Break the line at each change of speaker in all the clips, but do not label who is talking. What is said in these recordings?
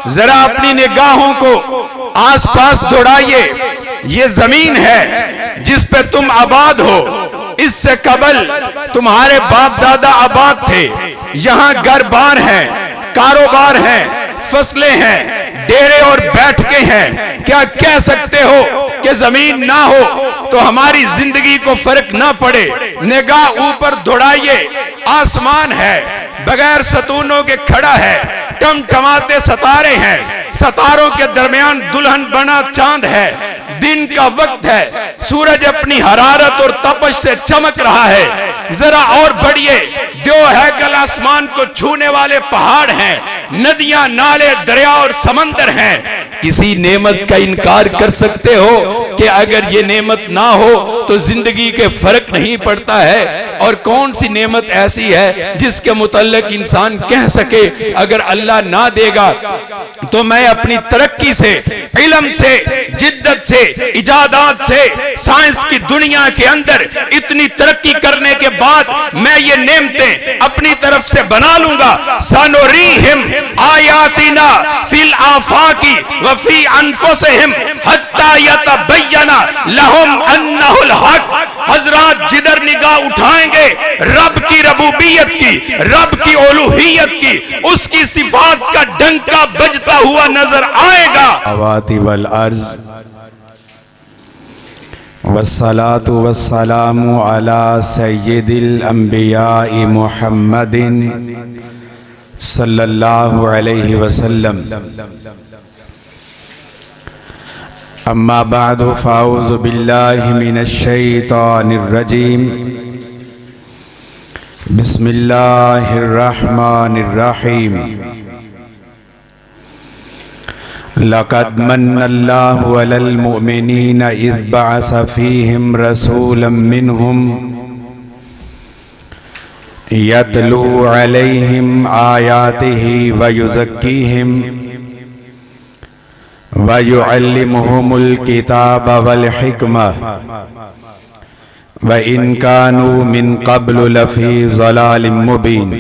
जरा अपनी निगाहों को आसपास दौड़ाइए। ये जमीन है जिस पे तुम आबाद हो। इससे कबल तुम्हारे बाप दादा आबाद थे। यहाँ घर बार हैं, कारोबार हैं, फसलें हैं, डेरे और बैठके हैं। क्या कह सकते हो कि जमीन ना हो तो हमारी जिंदगी को फर्क ना पड़े? निगाह ऊपर दौड़ाइए, आसमान है, बगैर सतूनों के खड़ा है, टमटमाते सितारे हैं, सितारों के दरमियान दुल्हन बना चांद है। दिन का वक्त है, सूरज अपनी हरारत और तपश से चमक रहा है। जरा और बढ़िए, दो हैकल आसमान को छूने वाले पहाड़ हैं, नदियां, नाले, दरिया और समंदर हैं। किसी नेमत का इनकार कर सकते हो कि अगर ये नेमत ना हो तो जिंदगी के फर्क नहीं पड़ता है? और कौन सी नेमत ऐसी है जिसके मुतल्लिक इंसान कह सके अगर अल्लाह ना देगा तो मैं अपनी तरक्की से, इल्म से, जिद्दत से, इजादात से, साइंस की दुनिया के अंदर इतनी तरक्की करने के बाद मैं ये नेमतें अपनी तरफ से बना लूंगा। सनुरीहिम आयातिना फिल आफाकी व फी अनफुसिहिम हत्ता यतबय्यना लहुम अन्नहुल हक। हजरात जिधर निगाह उठाएंगे रब की रबूबियत की, रब की उलूहियत की, उसकी सिफात का डंका बजता हुआ नजर आएगा।
अवाति वल अर्ज वस्सलातु वस्सलामु अला सय्यिदिल अंबिया'i मुहम्मदिन सल्लल्लाहु अलैहि वसल्लम। अम्मा बादु फ़ाऊज़ु बिल्लाहि मिनश शैतानिर रजीम। बिस्मिल्लाहिर रहमानिर रहीम। लक़द मन्नल्लाहु अलल मुअमिनीना इज़ बअस फ़ीहिम रसूलन मिनहुम यतलू अलैहिम आयातिही व युज़क्कीहिम व युअल्लिमुहुमुल किताब वल हिकमह व इन कानू मिन क़ब्लु लफ़ी ज़लालिम मुबीन।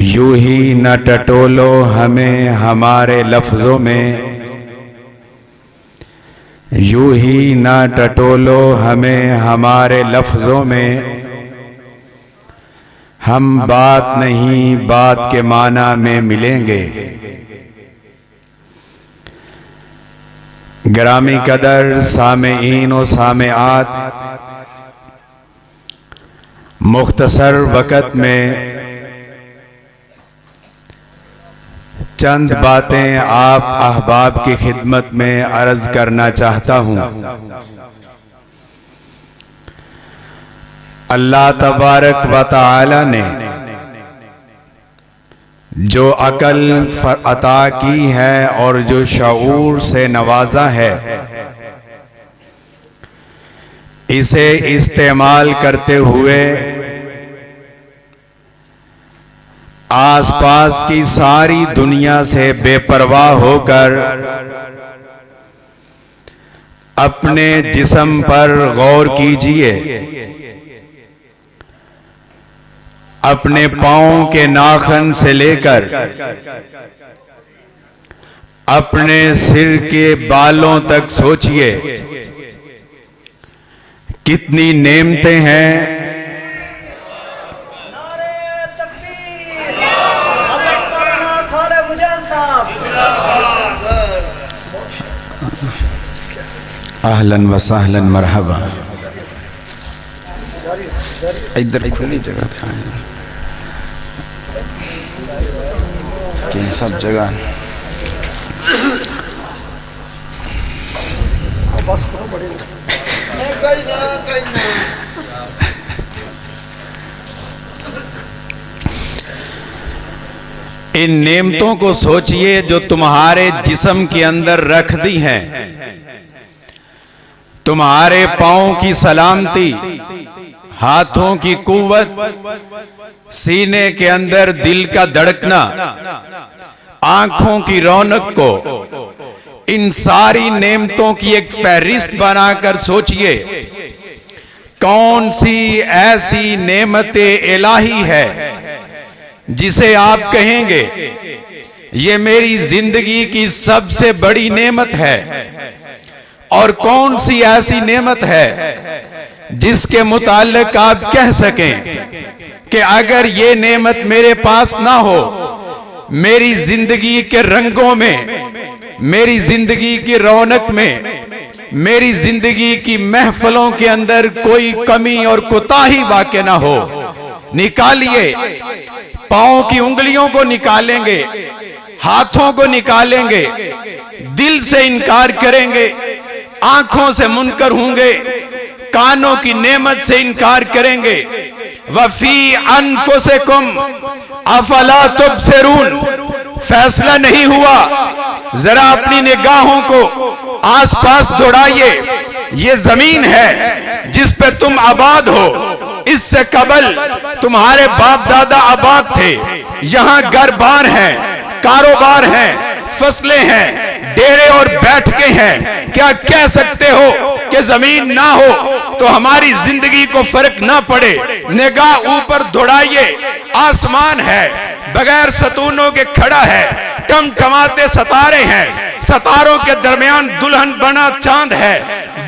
यूं ही न टटोलो हमें हमारे लफ्ज़ों में, यूं ही न टटोलो हमें हमारे लफ्ज़ों में। हम बात नहीं बात के माना में मिलेंगे। ग्रामी कदर सामेईन और सामेआत, मुख्तसर वक़्त में चंद बातें आप अहबाब की खिदमत में अर्ज करना चाहता हूँ। अल्लाह तबारक व तआला ने जो अकल अता की है और जो शऊर से नवाजा है, इसे इस्तेमाल करते हुए आसपास की सारी दुनिया से बेपरवाह होकर अपने जिस्म पर गौर कीजिए। अपने पाँव के नाखून से लेकर अपने सिर के बालों तक सोचिए, कितनी नेमतें हैं। अहलन व सहलन मरहबा। इधर खुली जगह पे आए कि सब जगह इन नेमतों को सोचिए जो तुम्हारे जिस्म के अंदर रख दी हैं। तुम्हारे पाँव की सलामती, हाथों की कुव्वत, सीने के अंदर दिल का धड़कना, आंखों की रौनक को, इन सारी नेमतों की एक फहरिस्त बनाकर सोचिए कौन सी ऐसी नेमत इलाही है जिसे आप कहेंगे ये मेरी जिंदगी की सबसे बड़ी नेमत है, और कौन सी ऐसी नेमत है जिसके मुताल्लिक आप कह सकें कि अगर ये नेमत मेरे पास ना हो, मेरी जिंदगी के रंगों में, मेरी जिंदगी की रौनक में, मेरी जिंदगी की महफलों के अंदर कोई कमी और कोताही वाक़ई ना हो। निकालिए, पांव की उंगलियों को निकालेंगे, हाथों को निकालेंगे, दिल से इनकार करेंगे, आंखों से मुनकर होंगे, कानों की नेमत से इनकार करेंगे। वफी अनफुसिकुम अफला तुबसिरून, फैसला नहीं हुआ, जरा अपनी निगाहों को आसपास दौड़ाइए। ये जमीन है जिस पे तुम आबाद हो, इससे कबल तुम्हारे बाप दादा आबाद थे। यहाँ घर बार हैं, कारोबार हैं, फसलें हैं, डेरे और बैठके हैं। क्या कह सकते हो कि जमीन ना हो तो हमारी जिंदगी को फर्क ना पड़े? निगाह ऊपर दौड़ाइए, आसमान है, बगैर सतूनों के खड़ा है, टमटमाते सितारे हैं, सितारों के दरमियान दुल्हन बना चांद है,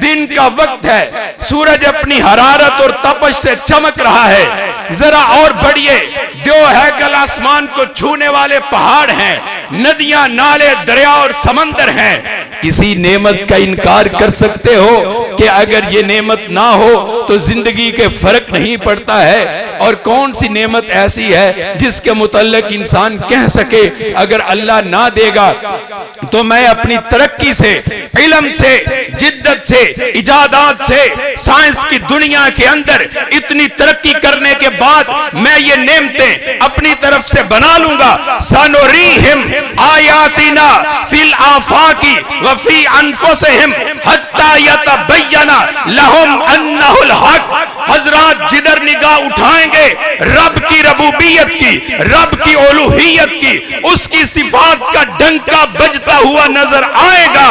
दिन का वक्त है, सूरज अपनी हरारत और तपश से चमक रहा है। जरा और बढ़िए, दो है कल आसमान को छूने वाले पहाड़ हैं, नदियां, नाले, दरिया और समंदर हैं। किसी नेमत का इनकार कर सकते हो कि अगर ये नेमत ना हो तो जिंदगी के फर्क नहीं पड़ता है? और कौन सी नेमत ऐसी है जिसके मुतल्लिक इंसान कह सके अगर अल्लाह ना देगा तो मैं अपनी तरक्की से, इल्म से, जिद्दत से, इजादात से, साइंस की दुनिया के अंदर इतनी तरक्की करने के बाद मैं ये नेमतें अपनी तरफ से बना लूंगा। सनुरीहिम आयातिना फिल आफाकी व फी अनफुसिहिम हत्ता यतबय्यना लहुम अन्नहुल हक। हजरात जिधर निगाह उठाएंगे रब की रबूबियत की, रब की उलूहियत की, उसकी सिफात का डंका बजता हुआ नजर आएगा।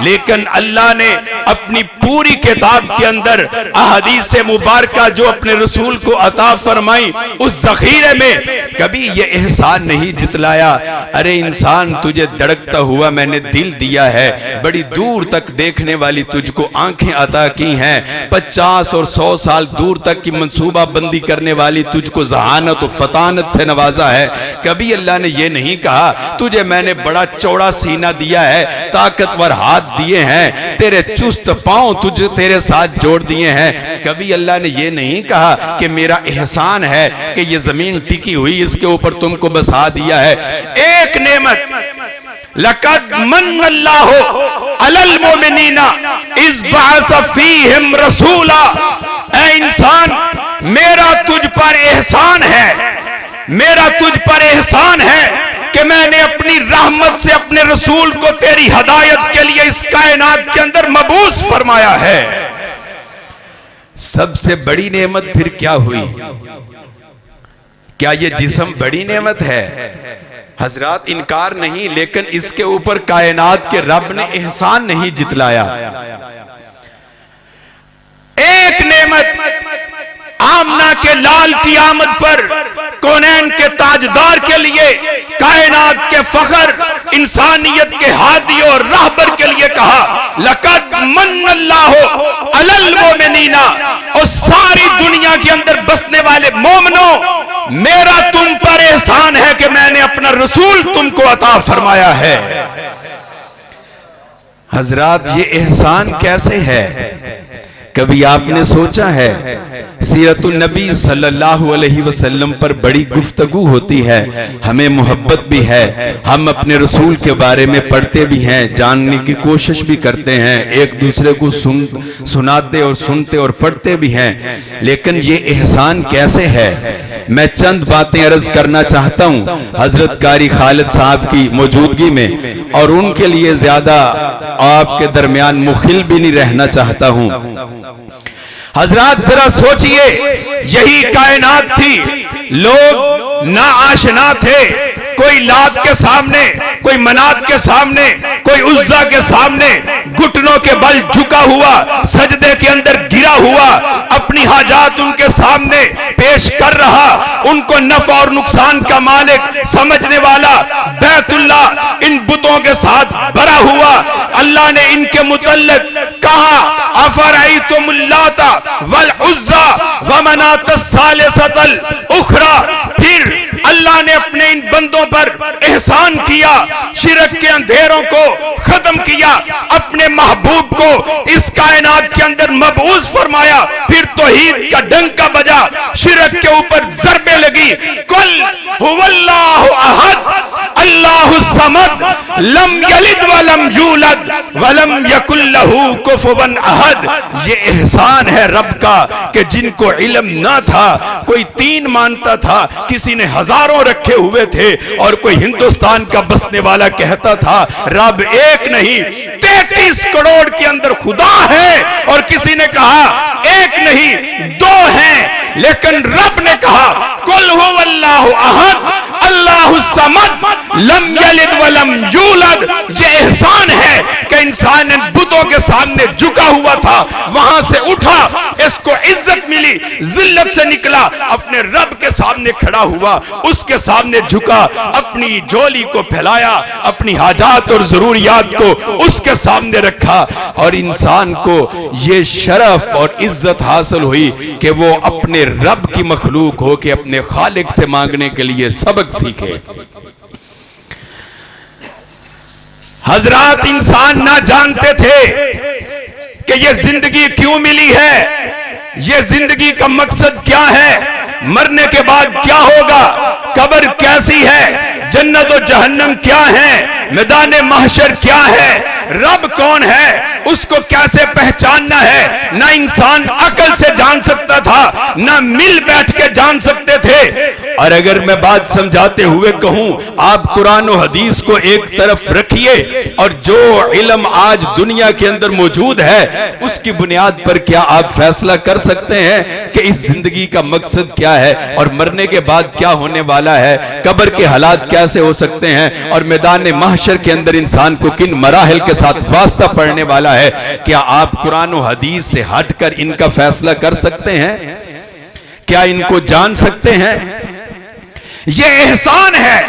लेकिन अल्लाह ने अपनी पूरी किताब के अंदर अहदीस मुबारका जो अपने रसूल को अता फरमाई, उस जखीरे में कभी ये एहसान नहीं जितलाया, अरे इंसान तुझे धड़कता हुआ मैंने दिल दिया है, बड़ी दूर तक देखने वाली तुझको आंखें अता की हैं, 50 और 100 साल दूर तक की मंसूबा बंदी करने वाली तुझको जहानत और फतानत से नवाजा है। कभी अल्लाह ने यह नहीं कहा तुझे मैंने बड़ा चौड़ा सीना दिया है, ताकतवर हाथ दिए हैं, तेरे चुस्त पांव तुझे तेरे साथ जोड़ दिए हैं। कभी अल्लाह ने यह नहीं कहा कि मेरा एहसान है कि ये जमीन टिकी हुई इसके ऊपर तुमको बसा दिया है। एक नेमत, लक़द मन्नल्लाहु अलल मोमिनीना इज़ बअस फ़ीहिम रसूला। ऐ इंसान, मेरा तुझ पर एहसान है, मेरा तुझ पर एहसान है कि मैंने अपनी रहमत से अपने रसूल को तेरी हदायत के लिए इस कायनात के अंदर मबूस फरमाया है। सबसे बड़ी नेमत फिर क्या हुई? क्या ये जिस्म बड़ी नेमत है? हजरात इनकार नहीं, लेकिन इसके ऊपर कायनात के रब ने एहसान नहीं जितलाया। एक नेमत आमना के लाल की आमद पर कौनैन के ताजदार के लिए, कायनात के फखर, इंसानियत के हादी और रहबर के लिए कहा लक़द मन्नल्लाहु अलल मोमिनीना। और सारी दुनिया के अंदर बसने वाले मोमिनों, मेरा तुम पर एहसान है कि मैंने अपना रसूल तुमको अता फरमाया है। हजरात ये एहसान कैसे है? कभी आपने सोचा है? सीरतुन नबी सल्लल्लाहु अलैहि वसल्लम पर बड़ी गुफ्तगू होती है, हमें मोहब्बत भी है, हम अपने रसूल के बारे में पढ़ते भी हैं, जानने की कोशिश भी करते हैं, एक दूसरे को सुनाते और सुनते और पढ़ते भी हैं, लेकिन ये एहसान कैसे है? मैं चंद बातें अर्ज करना चाहता हूँ हजरत कारी खालिद साहब की मौजूदगी में, और उनके लिए ज्यादा आपके दरमियान मुखिल भी नहीं रहना चाहता हूँ। हजरात जरा सोचिए, यही कायनात थी, लोग ना आशना थे, कोई लात के सामने, कोई मनात के सामने, कोई उज्जा के सामने
घुटनों के बल झुका हुआ, सजदे के अंदर गिरा हुआ, अपनी हाजात उनके सामने पेश कर रहा, उनको नफा और नुकसान का मालिक समझने वाला, बैतुल्लाह इन बुतों के साथ भरा हुआ। अल्लाह ने इनके मुतल्लिक कहा, अफरअयतुम लाता वल उज़्ज़ा व मनात सालिसतल उखरा। फिर अल्लाह ने अपने इन बंदों पर एहसान किया, शिरक के अंधेरों को खत्म किया, अपने महबूब को इस कायनात के अंदर मबऊस फरमाया। फिर तौहीद का डंका बजा, शिरक के ऊपर ज़रबे लगी। कुल हुवल्लाहु अहद अल्लाहु समद लम यलिद वलम यूलद वलम यकुल लहू कुफुवन अहद। ये एहसान है रब का कि जिनको इल्म ना था, कोई 3 मानता था, किसी ने हजारों रखे हुए थे, और कोई हिंदुस्तान का बसने वाला कहता था रब एक नहीं 33 करोड़ के अंदर खुदा है, और किसी ने कहा एक नहीं 2 हैं। लेकिन रब ने कहा कुल हुवल्लाहु अहद अल्लाहु समद लम यलिद वलम यूलद। ये एहसान है कि इंसान इन बुतों के सामने झुका हुआ था, वहां से उठा, इसको इज्जत मिली, जिल्लत से निकला, अपने रब के सामने खड़ा हुआ, उसके सामने झुका, अपनी झोली को फैलाया, अपनी हाजात और जरूरियात को उसके सामने रखा, और इंसान को ये शरफ और इज्जत हासिल हुई कि वो अपने रब की मखलूक हो के अपने खालिक से मांगने के लिए सबक सीखे। हजरात, इंसान ना जानते थे कि ये जिंदगी क्यों मिली है, ये जिंदगी का मकसद क्या है, मरने के बाद क्या होगा, कब्र कैसी है, जन्नत और जहन्नम क्या है, मैदान महशर क्या है, रब कौन है, उसको कैसे पहचानना है, ना इंसान अकल से जान सकता था, ना मिल बैठ के जान सकते थे। और अगर मैं बात समझाते हुए कहूं, आप कुरान और हदीस को एक तरफ रखिए, और जो इल्म आज दुनिया के अंदर मौजूद है उसकी बुनियाद पर क्या आप फैसला कर सकते हैं कि इस जिंदगी का मकसद क्या है, और मरने के बाद क्या होने वाला है, कब्र के हालात कैसे हो सकते हैं, और मैदान महशर के अंदर इंसान को किन मराहिल के साथ वास्ता पड़ने वाला है। क्या आप कुरान और हदीस से हटकर इनका फैसला कर सकते हैं? क्या इनको जान सकते हैं? ये एहसान है।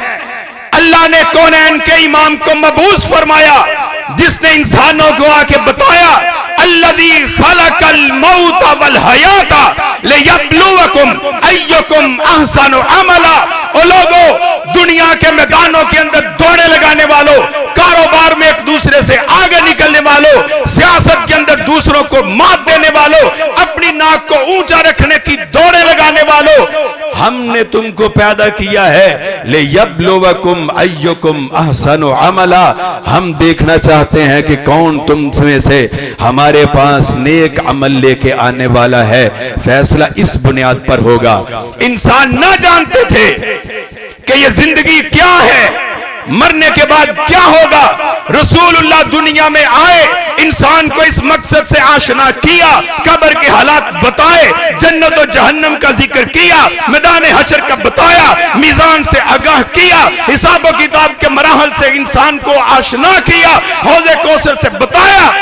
अल्लाह ने कौनैन के इमाम को मबूस फरमाया, जिसने इंसानों को आके बताया अल्लज़ी खलक़ल मौत वल हयाता लियब्लुवकुम अय्युकुम अहसनु अमला। ओ लोगों, दुनिया के मैदानों के अंदर दौड़े लगाने वालों, कारोबार में एक दूसरे से आगे निकलने वालों, सियासत के अंदर दूसरों को मात देने वालों, अपनी नाक को ऊंचा रखने की दौड़े लगाने वालों, हमने तुमको पैदा किया है लियब्लुवकुम अय्युकुम अहसनु अमला। हम देखना चाहते हैं कि कौन तुम में से हमारे पास नेक अमल लेके आने वाला है। फैसला इस बुनियाद पर होगा। इंसान ना जानते थे कि ये जिंदगी क्या है, मरने के बाद क्या होगा। रसूलुल्लाह दुनिया में आए, इंसान को इस मकसद से आशना किया, कब्र के हालात बताए, जन्नत और जहन्नम का जिक्र किया, मैदान हशर का बताया, मीजान से आगाह किया, हिसाब और किताब के मराहल से इंसान को आशना किया, हौज़े कौसर से बताया।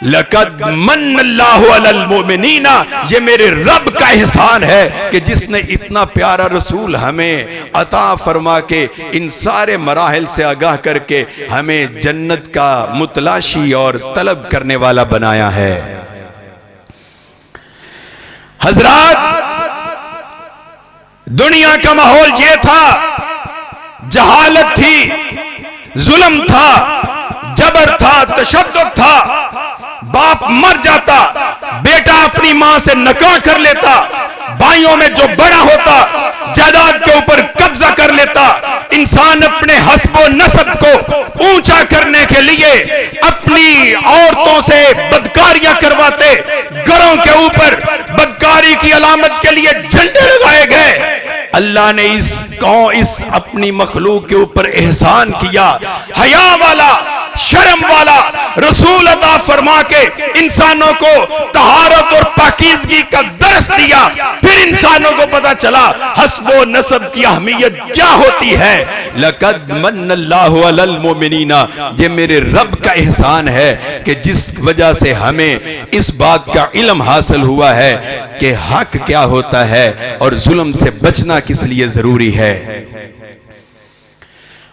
लक़द मन्नल्लाहु अलल मोमिनीना, ये मेरे रब का एहसान है कि जिसने इतना प्यारा रसूल हमें अता फरमा के इन सारे मराहिल से आगाह करके हमें जन्नत का मुतलाशी और तलब करने वाला बनाया है। हजरात, दुनिया का माहौल ये था, जहालत थी, जुल्म था, जबर था, तशद्दुद था। बाप मर जाता, बेटा अपनी मां से निकाह कर लेता, भाइयों में जो बड़ा होता जायदाद के ऊपर कब्जा कर लेता। इंसान अपने हस्बो नसब को ऊंचा करने के लिए अपनी औरतों से बदकारियां करवाते, घरों के ऊपर बदकारी की अलामत के लिए झंडे लगाए गए। अल्लाह ने इस अपनी मखलूक के ऊपर एहसान किया, हया वाला, शर्म वाला रसूल अता फरमा के इंसानों को तहारत और पाकीज़गी का दर्स दिया। फिर इंसानों को पता चला हस्बो नसब की अहमियत क्या होती है।
लक़द मन्नल्लाहु अलल मोमिनीना, ये मेरे रब का एहसान है कि जिस वजह से हमें इस बात का इल्म हासिल हुआ है कि हक क्या होता है और जुल्म से बचना किस लिए जरूरी है।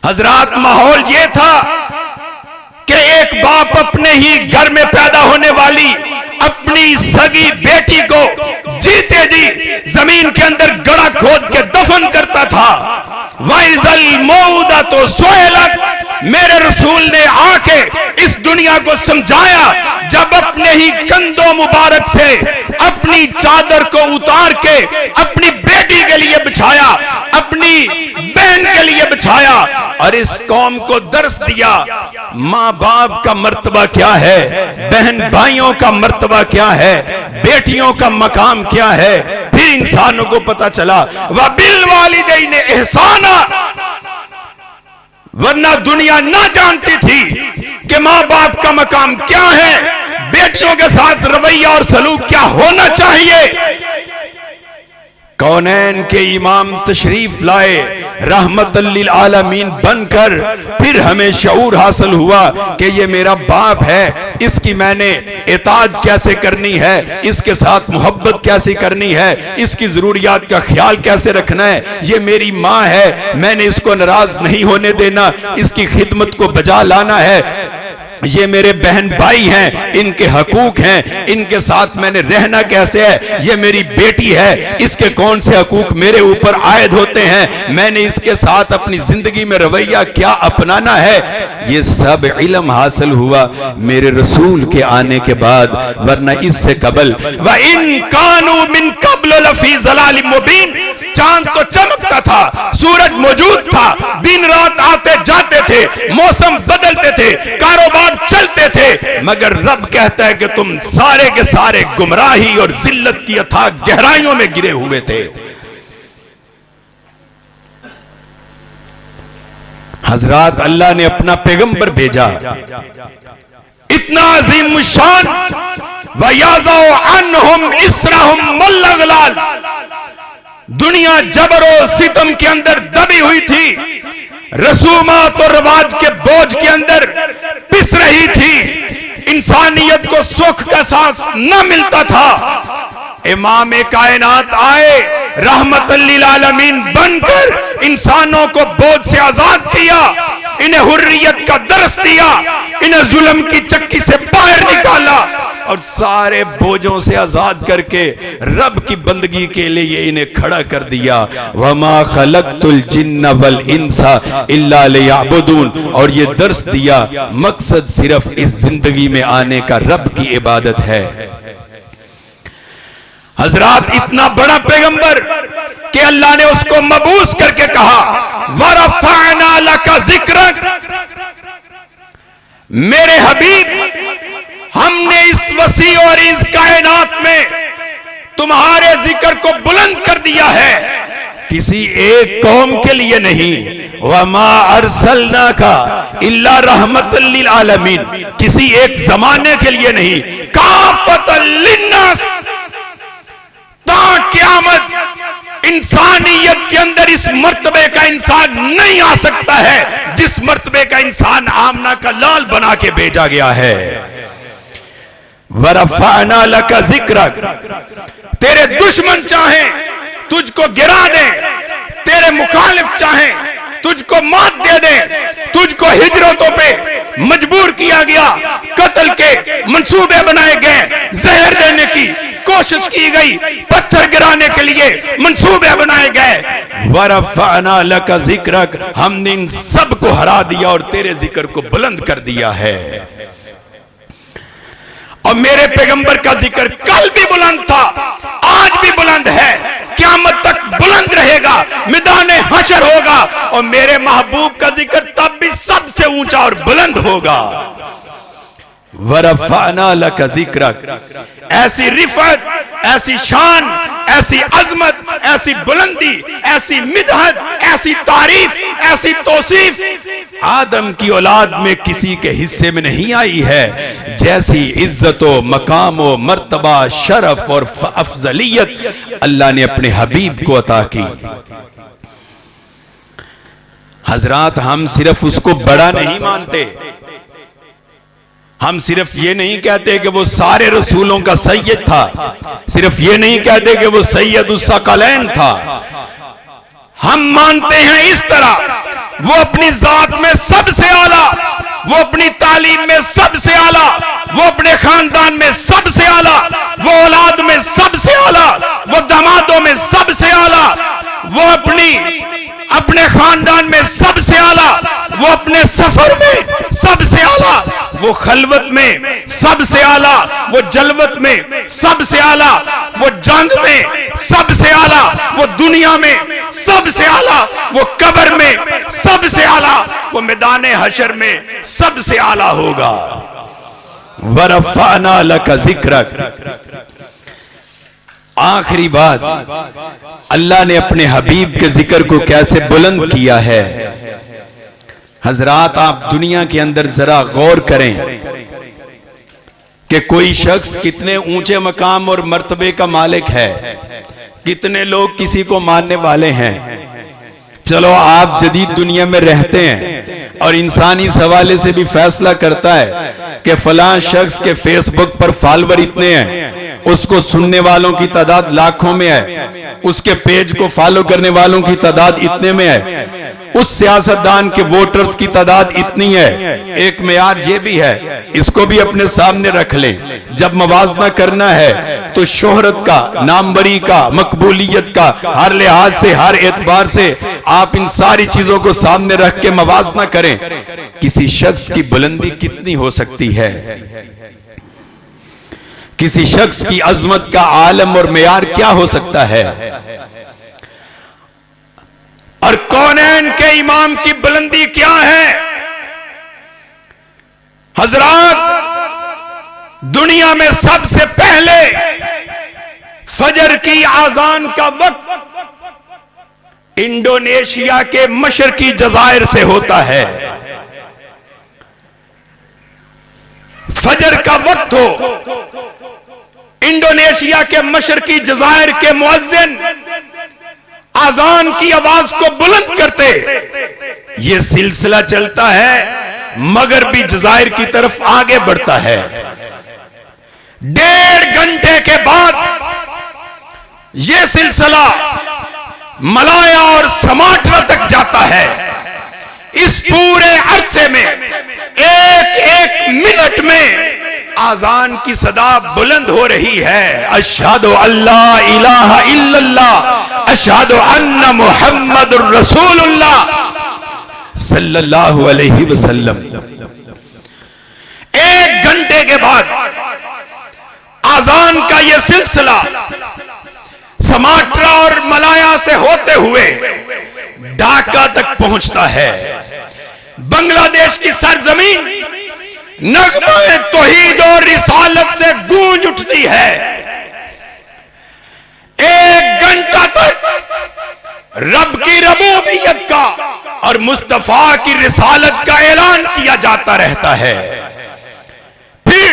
हजरात, माहौल ये था कि एक बाप अपने ही घर में पैदा होने वाली अपनी सगी बेटी को जीते जी जमीन के अंदर गड़ा खोद के दफन करता था। वाइजल मौदा तो सोयलक, मेरे रसूल ने आके इस दुनिया को समझाया जब अपने ही कंधों मुबारक से अपनी चादर को उतार के अपनी बेटी के लिए बिछाया, अपनी बहन के लिए बिछाया और इस कौम को दर्स दिया माँ बाप का मर्तबा क्या है, बहन भाइयों का मर्तबा क्या है, बेटियों का मकाम क्या है। फिर इंसानों को पता चला व बिल वालिदैन एहसाना, वरना दुनिया ना जानती थी कि माँ बाप का मकाम क्या है, बेटियों के साथ रवैया और सलूक क्या होना चाहिए।
कौनैन के इमाम तशरीफ लाए रहमतल लिल आलमीन बनकर, फिर हमें शऊर हासिल हुआ कि ये मेरा बाप है, इसकी मैंने इताअत कैसे करनी है, इसके साथ मोहब्बत कैसे करनी है, इसकी जरूरियात का ख्याल कैसे रखना है। ये मेरी माँ है, मैंने इसको नाराज नहीं होने देना, इसकी खिदमत को बजा लाना है। ये मेरे बहन भाई हैं, इनके हकूक हैं, इनके साथ मैंने रहना कैसे है। ये मेरी बेटी है, इसके कौन से हकूक मेरे ऊपर आयद होते हैं, मैंने इसके साथ अपनी जिंदगी में रवैया क्या अपनाना है। ये सब इल्म हासिल हुआ मेरे रसूल के आने के बाद, वरना इससे कबल
व इन कानू मिन कब्ल लफी ज़लालिम मुबीन, चांद तो चमकता था, सूरज मौजूद था, दिन रात आते जाते थे, मौसम बदलते थे, कारोबार चलते थे, मगर रब कहता है कि तुम सारे के सारे गुमराही और जिल्लत की अथाह गहराइयों में गिरे हुए थे।
हजरात, अल्लाह ने अपना पैगंबर भेजा,
इतना अजीम शान, वयाज़उ अन्हुम इसरहुम वल्लगलाल, दुनिया जबरो सितम के अंदर दबी हुई थी, रसूमात और रिवाज के बोझ के अंदर पिस रही थी, इंसानियत को सुख का एहसास न मिलता था। इमाम कायनात आए, रहमतल लिल आलमीन बनकर इंसानों को बोझ से आजाद किया, इन्हें हुर्रियत का दर्स दिया, इन्हें जुल्म की चक्की से बाहर निकाला और सारे बोझों से आजाद करके रब की बंदगी के लिए इन्हें खड़ा कर दिया। वमा खलक़तुल जिन्न वल इंसा इल्ला लियअबुदून, और ये दर्स दिया मकसद सिर्फ इस जिंदगी में आने का रब की इबादत है। हजरात, इतना बड़ा पैगंबर कि अल्लाह ने उसको मबूस करके कहा वरफ़अना लका ज़िक्रक, मेरे हबीब हमने इस वसी और इस कायनात में तुम्हारे जिक्र को बुलंद कर दिया है, किसी एक कौम के लिए नहीं। वमा अरसलनाका इल्ला रहमतल लिल आलमीन, किसी एक जमाने के लिए नहीं, काफ़तल लिन्नास, ता क़यामत इंसानियत के अंदर इस मर्तबे का इंसान नहीं आ सकता है जिस मर्तबे का इंसान आमना का लाल बना के भेजा गया है। वरफ़अना लका ज़िक्रक, तेरे दुश्मन चाहें तुझको गिरा दें, तेरे मुखालिफ चाहें तुझको मात दे दें, तुझको हिजरतों पे मजबूर किया गया, कत्ल के मंसूबे बनाए गए, जहर देने की कोशिश की गई, पत्थर गिराने के लिए मंसूबे बनाए गए।
वरफ़अना लका ज़िक्रक, हमने इन सब को हरा दिया और तेरे जिक्र को बुलंद कर दिया है।
और मेरे पैगंबर का जिक्र कल भी बुलंद था, आज भी बुलंद है, क़यामत तक बुलंद रहेगा, मैदाने हशर होगा और मेरे महबूब का जिक्र तब भी सबसे ऊंचा और बुलंद होगा।
वरफ़अना लका ज़िक्रक,
ऐसी रिफत, ऐसी शान, ऐसी अजमत, ऐसी बुलंदी, ऐसी मिदहत, ऐसी तारीफ, ऐसी तौसीफ आदम की औलाद में किसी के हिस्से में नहीं आई है। जैसी इज्जत व मकाम व मर्तबा, शरफ और अफजलियत अल्लाह ने अपने हबीब को अता की। हजरात, हम सिर्फ उसको बड़ा नहीं मानते, हम सिर्फ ये नहीं कहते कि वो सारे रसूलों का सैयद था, सिर्फ ये नहीं कहते कि वो सैयद उस्सकलैन था। हम मानते हैं इस तरह, वो अपनी जात में सबसे आला, वो अपनी तालीम में सबसे आला, वो अपने खानदान में सबसे आला, वो औलाद में सबसे आला, वो दामादों में सबसे आला, वो अपने खानदान में सबसे आला, वो अपने सफर में सबसे आला, वो खलवत में सबसे आला, वो जलवत में सबसे आला, वो जंग में सबसे आला, वो दुनिया में सबसे आला, वो कब्र में सबसे आला, वो मैदान हशर में सबसे आला होगा। वरफ़अना लका ज़िक्रक। आखिरी बात, अल्लाह ने अपने हबीब के जिक्र को कैसे बुलंद किया है। हजरात, आप दुनिया के अंदर जरा गौर करें कि कोई शख्स कितने ऊंचे मकाम और मर्तबे का मालिक है, कितने लोग किसी को मानने वाले हैं। चलो, आप जदीद दुनिया में रहते हैं और इंसान इस हवाले से भी फैसला करता है कि फलां शख्स के फेसबुक पर फॉलोवर इतने हैं, उसको सुनने वालों की तादाद लाखों में है, उसके पेज को फॉलो करने वालों की तादाद इतने में है, उस सियासतदान के वोटर्स की तादाद इतनी है। एक मेयार ये भी है, इसको भी अपने सामने रख लें। जब मवाजना करना है तो शोहरत का, नामवरी का, मकबूलियत का, हर लिहाज से, हर एतबार से आप इन सारी चीजों को सामने रख के मवाजना करें, किसी शख्स की बुलंदी कितनी हो सकती है, किसी शख्स की अजमत का आलम और मेयार क्या हो सकता है। और कौनैन के इमाम की बुलंदी क्या है। हजरात, दुनिया में सबसे पहले फजर की आजान का वक्त इंडोनेशिया के मशरकी जजायर से होता है। फजर का वक्त हो, इंडोनेशिया के मशरकी जजायर के मुअज्जिन आजान की आवाज को बुलंद करते, यह सिलसिला चलता है, मगरबी जजायर की तरफ आगे बढ़ता है। 1.5 घंटे के बाद यह सिलसिला मलाया और समाट्रा तक जाता है। इस पूरे अरसे में एक एक मिनट में आजान की सदा बुलंद हो रही है। अशहदु अल्ला इलाहा इल्लल्लाह, अशहदु अन्ना मुहम्मदुर रसूलुल्लाह सल्लल्लाहु अलैहि वसल्लम। 1 घंटे के बाद आजान का यह सिलसिला समाट्रा और मलाया से होते हुए ढाका तक पहुंचता है। बांग्लादेश की सरजमीन नगमा तौहीद और रिसालत से गूंज उठती है। 1 घंटा तक रब की रबूबियत का और मुस्तफा की रिसालत का ऐलान किया जाता रहता है। फिर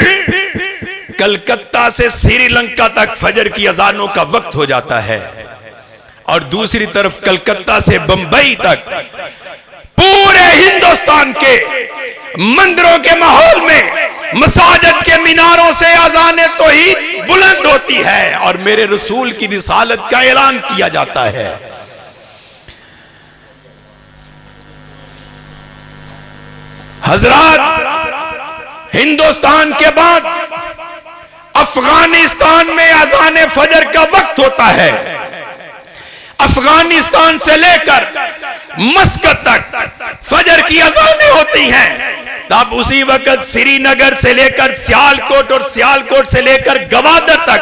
कलकत्ता से श्रीलंका तक फजर की अजानों का वक्त हो जाता है और दूसरी तरफ कलकत्ता से बंबई तक पूरे हिंदुस्तान के मंदिरों के माहौल में, मसाजिद के मीनारों से अजाने तौहीद बुलंद होती है और मेरे रसूल की रिसालत का ऐलान किया जाता है। हजरात, हिंदुस्तान के बाद अफगानिस्तान में अजाने फजर का वक्त होता है। अफगानिस्तान से लेकर मस्कत तक फजर की अजानें होती हैं। तब उसी वक्त श्रीनगर से लेकर सियालकोट और सियालकोट से लेकर गवादर तक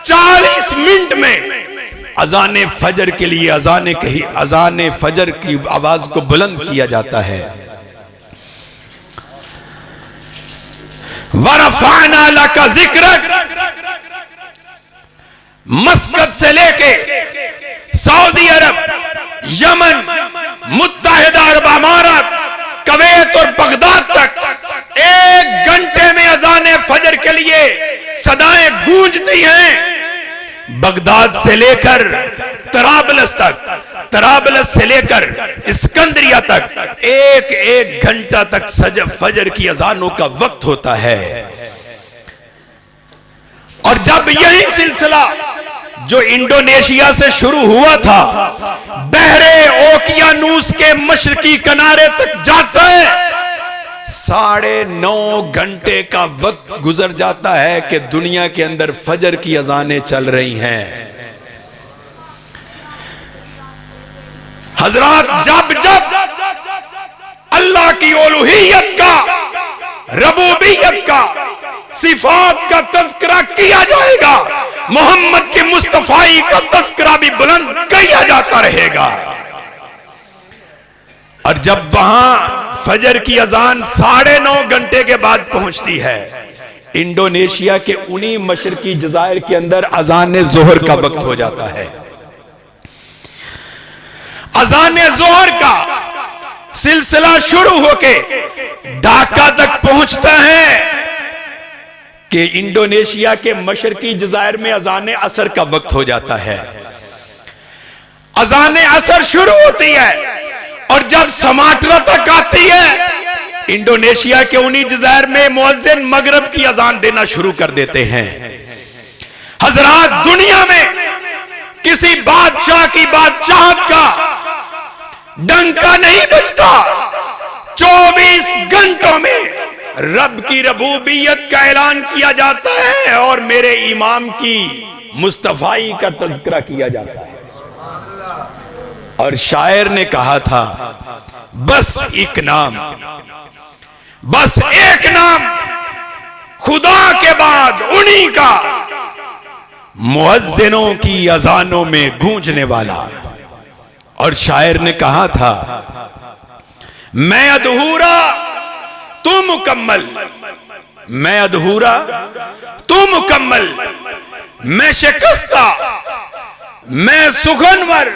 40 मिनट में अजाने फजर के लिए अजाने फजर की आवाज को बुलंद किया जाता है। वरफ़अना लका ज़िक्रक, मस्कत से लेके सऊदी अरब, यमन, मुत्तहिदा अरब अमारात, और बगदाद तक 1 घंटे में अजान फजर के लिए सदाएं गूंजती हैं। बगदाद से लेकर तराबलस तक, तराबलस से लेकर इस्कंदरिया तक 1-1 घंटा तक फजर की अजानों का वक्त होता है। और जब यही सिलसिला जो इंडोनेशिया से शुरू हुआ था बहरे ओकियानूस के मशरकी किनारे तक जाता है, 9.5 घंटे का वक्त गुजर जाता है कि दुनिया के अंदर फजर की अजानें चल रही हैं। हजरात, जब जब अल्लाह की उलूहियत का, रबूबियत का, सिफात का तज़किरा किया जाएगा, मोहम्मद की मुस्तफाई का तज़किरा भी बुलंद किया जाता रहेगा। और जब वहां फजर की अजान 9.5 घंटे के बाद पहुंचती है, इंडोनेशिया के उन्हीं मशरकी जज़ायर के अंदर अजान जोहर का वक्त हो जाता है। अजान जोहर का सिलसिला शुरू होके ढाका तक पहुंचता है कि इंडोनेशिया के मशरकी जज़ायर में अजान असर का वक्त हो जाता है। अजान असर शुरू होती है और जब समाट्रा तक आती है, इंडोनेशिया के उन्हीं जज़ायर में मुअज्जिन मगरिब की अजान देना शुरू कर देते हैं। हजरात, दुनिया में किसी बादशाह की बादशाहत का डंका नहीं बजता। 24 घंटों में रब की रबूबियत का ऐलान किया जाता है और मेरे इमाम की मुस्तफाई का तज़किरा किया जाता है। और शायर ने कहा था, बस एक नाम, बस एक नाम खुदा के बाद उन्हीं का, मुअज्जिनों की अजानों में गूंजने वाला। और शायर ने कहा था, मैं अधूरा तू मुकम्मल, मैं अधूरा तू मुकम्मल, मैं शिकस्ता मैं सुखनवर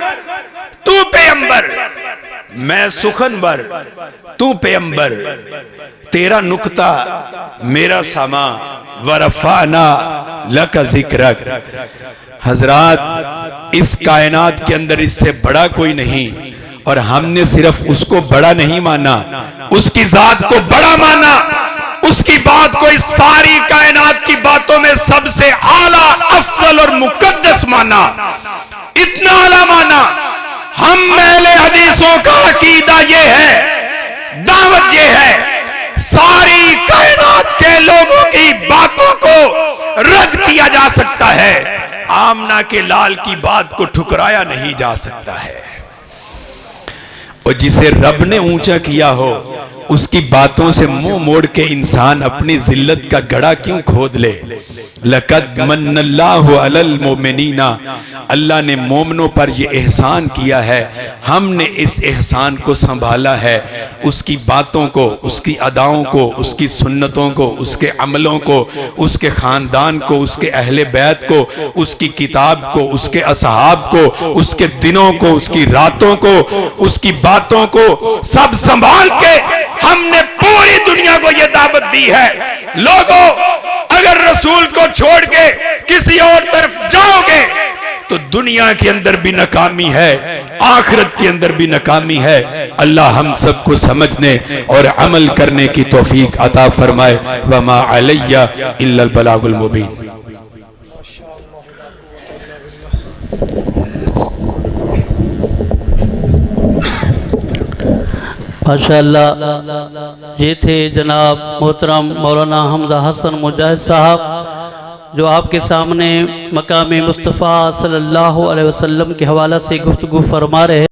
तू पैगंबर, मैं सुखनवर तू पैगंबर, तेरा नुक्ता मेरा समा वरफाना लका जिक्रक। हजरात, इस कायनात के अंदर इससे बड़ा कोई नहीं, और हमने सिर्फ उसको बड़ा नहीं माना, उसकी जात को बड़ा माना, उसकी बात को इस सारी कायनात की बातों में सबसे आला, अफजल और मुकद्दस माना। इतना आला माना, हम अहले हदीसों का अकीदा ये है, दावत ये है, सारी कायनात के लोगों की बातों को रद्द किया जा सकता है, आमना के लाल की बात को ठुकराया नहीं जा सकता है। और जिसे रब ने ऊंचा किया हो, उसकी बातों से मुंह मोड़ के इंसान अपनी जिल्लत का गड़ा क्यों खोद ले। लक़द मन्नल्लाहु अलल मोमिनीना, अल्लाह ने मोमिनों पर ये एहसान किया है, हमने इस एहसान को संभाला है। उसकी बातों को, उसकी अदाओं को, उसकी सुन्नतों को, उसके अमलों को, उसके ख़ानदान को, उसके अहले बैत को, उसकी किताब को, उसके असहाब को, उसके दिनों को, उसकी रातों को, उसकी बातों को सब संभाल के हमने पूरी दुनिया को यह दावत दी है, लोगों अगर रसूल को छोड़ के किसी और तरफ जाओगे तो दुनिया के अंदर भी नाकामी है, आखिरत के अंदर भी नाकामी है। अल्लाह हम सबको समझने और अमल करने की तौफीक अता फरमाए। वमा अलैया इल्लल बलागुल मुबीन।
माशाअल्लाह, ये थे जनाब मोहतरम मौलाना हमजा हसन मुजाहिद साहब, जो आपके सामने मकाम मुस्तफ़ा सल्लल्लाहु अलैहि वसल्लम के हवाला से गुफ्तगू फरमा रहे हैं।